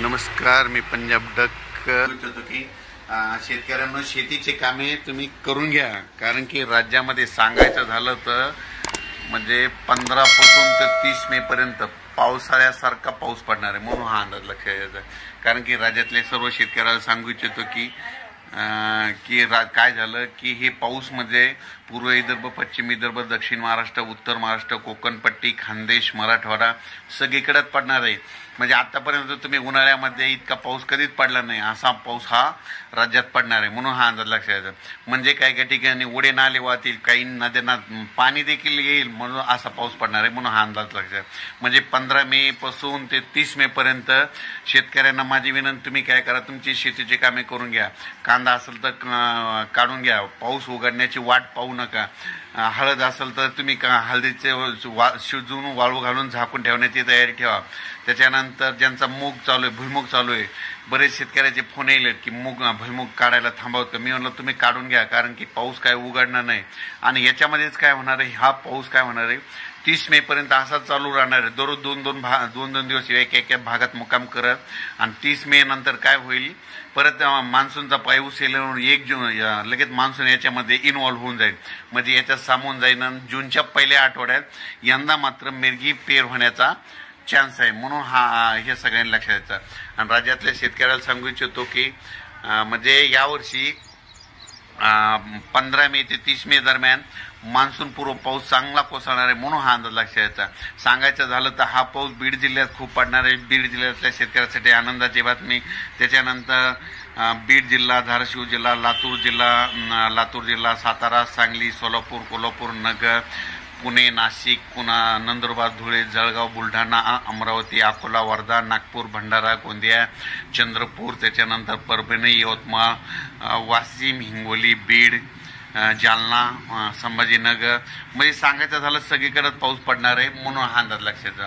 नमस्कार, मी पंजाब डक होतो की शेतकऱ्यांना शेतीचे कामे तुम्ही करून घ्या, कारण की राज्यामध्ये सांगायचं झालं तर म्हणजे 15 पासून तर 30 मे पर्यंत पावसाळ्यासारखा पाऊस पडणार आहे, म्हणून हा अंदाज लक्षात घ्यायचा. कारण की राज्यातले सर्व शेतकऱ्याला सांगू इच्छितो की काय झालं की हे पाऊस म्हणजे पूर्व विदर्भ, पश्चिम विदर्भ, दक्षिण महाराष्ट्र, उत्तर महाराष्ट्र, कोकणपट्टी, खानदेश, मराठवाडा सगळीकडेच पडणार आहे. म्हणजे आतापर्यंत तुम्ही उन्हाळ्यामध्ये इतका पाऊस कधीच पडला नाही, असा पाऊस हा राज्यात पडणार आहे, म्हणून हा अंदाज लक्षात घ्यायचा. म्हणजे काही काही ठिकाणी ओढे नाले वाहतील, काही नद्यांना पाणी देखील येईल, म्हणून असा पाऊस पडणार आहे, म्हणून हा अंदाज लक्षात. म्हणजे 15 मे पासून ते 30 मे पर्यंत शेतकऱ्यांना माझी विनंती, तुम्ही काय करा, तुमची शेतीची कामे करून घ्या. कांदा असेल तर काढून घ्या, पाऊस उघडण्याची वाट पाहू नका. हळद असेल तर तुम्ही हळदीचे शिजवून वाळू घालून झाकून ठेवण्याची तयारी ठेवा. त्याच्यानंतर ज्यांचा मूग चालू आहे, भुईमूग चालू आहे, बरेच शेतकऱ्याचे फोन येईल की भुईमूग काढायला थांबवत. मी म्हणलं तुम्ही काढून घ्या, कारण की पाऊस काय उघडणार नाही. आणि याच्यामध्येच काय होणार आहे, हा पाऊस काय होणार आहे 30 मे पर्यंत असाच चालू राहणार आहे. दररोज दोन दिवस एक भागात मुक्काम करत. आणि 30 मे नंतर काय होईल, परत मान्सूनचा पाऊस येईल, 1 जून लगेच मान्सून याच्यामध्ये इन्व्हॉल्व्ह होऊन जाईल. म्हणजे याच्यात सामून जाईल. जूनच्या पहिल्या आठवड्यात यंदा मात्र मिरगी पेर होण्याचा चान्स आहे, म्हणून हे सगळ्यांनी लक्षात द्यायचं. आणि राज्यातल्या शेतकऱ्याला सांगू इच्छितो की म्हणजे यावर्षी 15 मे ते 30 मे दरम्यान मान्सून पूर्व पाऊस चांगला कोसळणार आहे, म्हणून हा अंदाज लक्षात द्यायचा. सांगायचं झालं तर हा पाऊस बीड जिल्ह्यात खूप पडणार आहे. बीड जिल्ह्यातल्या शेतकऱ्यासाठी आनंदाची बातमी. त्याच्यानंतर बीड जिल्हा, धाराशिव जिल्हा, लातूर जिल्हा, सातारा, सांगली, सोलापूर, कोल्हापूर, नगर, पुणे, नाशिक, पुन्हा नंदुरबार, धुळे, जळगाव, बुलढाणा, अमरावती, अकोला, वर्धा, नागपूर, भंडारा, गोंदिया, चंद्रपूर, त्याच्यानंतर परभणी, यवतमाळ, वाशिम, हिंगोली, बीड, जालना, संभाजीनगर, म्हणजे सांगायचं झालं सगळीकडे पाऊस पडणार आहे, म्हणून हा अंदाज लक्षात.